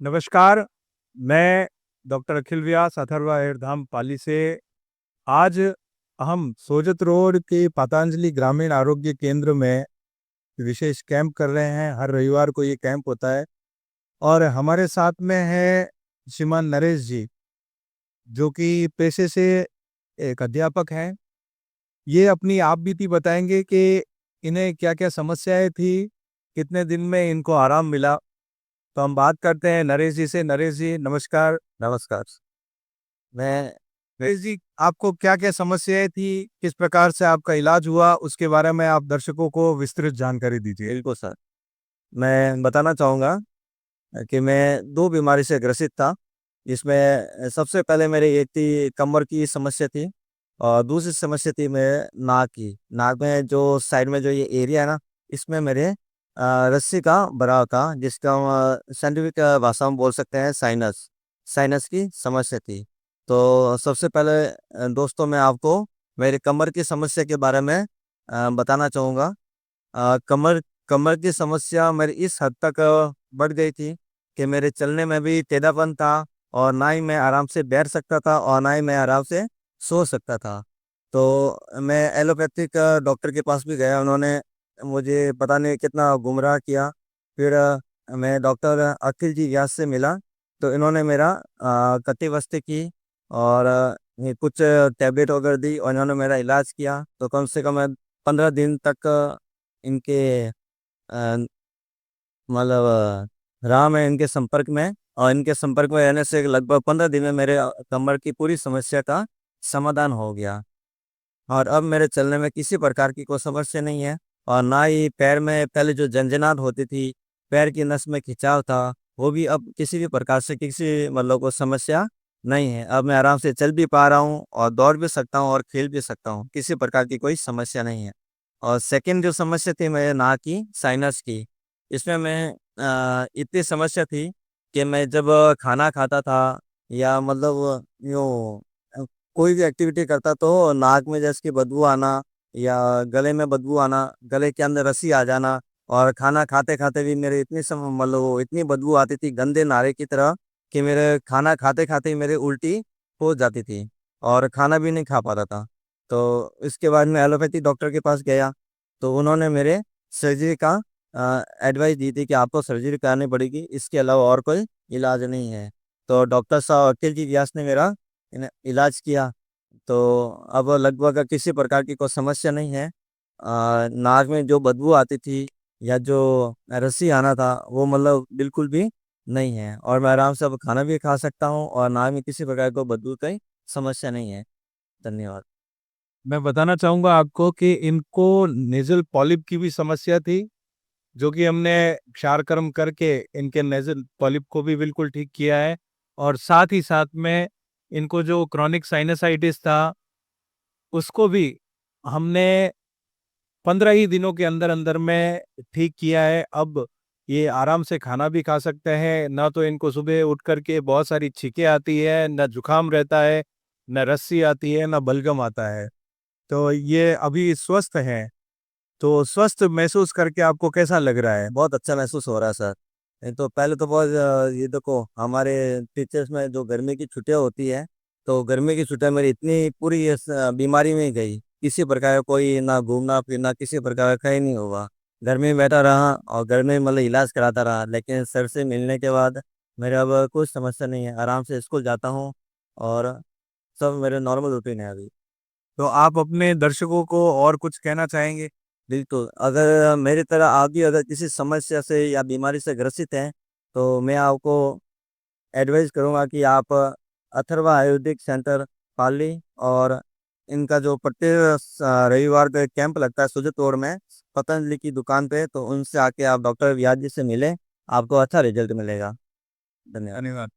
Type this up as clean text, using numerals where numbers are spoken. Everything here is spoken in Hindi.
नमस्कार, मैं डॉक्टर अखिल व्यास अथर्व आयुर्धाम पाली से। आज हम सोजत रोड के पतंजलि ग्रामीण आरोग्य केंद्र में विशेष कैंप कर रहे हैं। हर रविवार को ये कैंप होता है और हमारे साथ में है श्रीमान नरेश जी, जो कि पेशे से एक अध्यापक हैं। ये अपनी आप बीती बताएंगे कि इन्हें क्या-क्या समस्याएं थी, कितने दिन में इनको आराम मिला। तो हम बात करते हैं नरेश जी से। नरेश जी नमस्कार। नमस्कार। मैं नरेश जी, आपको क्या-क्या समस्याएँ थी? किस प्रकार से आपका इलाज हुआ? उसके बारे में आप दर्शकों को विस्तृत जानकारी दीजिए। बिल्कुल सर, मैं बताना चाहूँगा कि मैं 2 बीमारी से ग्रसित था। इसमें सबसे पहले मेरी एक थी कमर की समस्या थी और दूसरी समस्या थी मेरे नाक की। नाक में जो साइड में जो ये एरिया है ना, इसमें मेरे रस्सी का भराव था, जिसका हम साइंटिफिक भाषा में बोल सकते हैं साइनस। साइनस की समस्या थी। तो सबसे पहले दोस्तों मैं आपको मेरी कमर की समस्या के बारे में बताना चाहूँगा। कमर कमर की समस्या मेरी इस हद तक बढ़ गई थी कि मेरे चलने में भी टेढ़ापन था और ना ही मैं आराम से बैठ सकता था और ना ही मैं आराम से सो सकता था। तो मैं एलोपैथिक डॉक्टर के पास भी गया, उन्होंने मुझे पता नहीं कितना गुमराह किया। फिर मैं डॉक्टर अखिल जी व्यास से मिला, तो इन्होंने मेरा कटी-बस्ती की और ये कुछ टैबलेट वगैरह दी और इन्होंने मेरा इलाज किया। तो कम से कम मैं 15 दिन तक इनके अ, मतलब रहा मैं इनके संपर्क में, और इनके संपर्क में रहने से लगभग 15 दिन में मेरे कमर की पूरी समस्या का समाधान हो गया और अब मेरे चलने में किसी प्रकार की कोई समस्या नहीं है और ना ही पैर में पहले जो झंझनाहट होती थी, पैर की नस में खिंचाव था, वो भी अब किसी भी प्रकार से किसी मतलब को समस्या नहीं है। अब मैं आराम से चल भी पा रहा हूँ और दौड़ भी सकता हूँ और खेल भी सकता हूँ, किसी प्रकार की कोई समस्या नहीं है। और सेकंड जो समस्या थी मेरे नाक की, साइनस की, इसमें मैं इतनी समस्या थी कि मैं जब खाना खाता था या मतलब यूँ कोई भी एक्टिविटी करता तो नाक में जैसे कि बदबू आना या गले में बदबू आना, गले के अंदर रसी आ जाना और खाना खाते-खाते भी मेरे इतनी मतलब वो इतनी बदबू आती थी गंदे नारे की तरह कि मेरे खाना खाते-खाते ही मेरे उल्टी हो जाती थी और खाना भी नहीं खा पाता था। तो इसके बाद मैं एलोपैथी डॉक्टर के पास गया, तो उन्होंने मेरे सर्जरी का एडवाइस दी थी कि आपको सर्जरी करानी पड़ेगी, इसके अलावा और कोई इलाज नहीं है। तो डॉक्टर साहब अखिल जी व्यास ने मेरा इलाज किया, तो अब लगभग किसी प्रकार की कोई समस्या नहीं है। नाक में जो बदबू आती थी या जो रस्सी आना था, वो मतलब बिल्कुल भी नहीं है और मैं आराम से अब खाना भी खा सकता हूँ और नाक में किसी प्रकार को बदबू की समस्या नहीं है। धन्यवाद। मैं बताना चाहूँगा आपको कि इनको नेज़ल पॉलिप की भी समस्या थी, जो कि हमने क्षार कर्म करके इनके नेज़ल पॉलिप को भी बिल्कुल ठीक किया है। और साथ ही साथ में इनको जो क्रोनिक साइनसाइटिस था, उसको भी हमने 15 ही दिनों के अंदर-अंदर में ठीक किया है। अब ये आराम से खाना भी खा सकते हैं, ना तो इनको सुबह उठ कर के बहुत सारी छींकें आती है, ना जुकाम रहता है, ना रस्सी आती है, ना बलगम आता है। तो ये अभी स्वस्थ हैं। तो स्वस्थ महसूस करके आपको कैसा लग रहा है? बहुत अच्छा महसूस हो रहा है सर। नहीं तो पहले तो बहुत ये देखो हमारे टीचर्स में जो गर्मी की छुट्टियाँ होती है, तो गर्मी की छुट्टियाँ मेरी इतनी पूरी बीमारी में गई। किसी प्रकार का कोई ना घूमना-फिरना किसी प्रकार का कहीं नहीं हुआ। घर में ही बैठा रहा और घर में मतलब इलाज कराता रहा। लेकिन सर से मिलने के बाद मेरे अब कोई समस्या नहीं है। आराम से स्कूल जाता हूँ और सब मेरे नॉर्मल रूटीन है अभी। तो आप अपने दर्शकों को और कुछ कहना चाहेंगे? बिल्कुल, अगर मेरी तरह आप भी अगर किसी समस्या से या बीमारी से ग्रसित हैं, तो मैं आपको एडवाइस करूँगा कि आप अथर्वा आयुर्वेदिक सेंटर पाली और इनका जो प्रत्येक रविवार को एक कैंप लगता है सुजत रोड में, पतंजलि की दुकान पे, तो उनसे आके आप डॉक्टर व्यास जी से मिलें, आपको अच्छा रिज़ल्ट मिलेगा। धन्यवाद। धन्यवाद।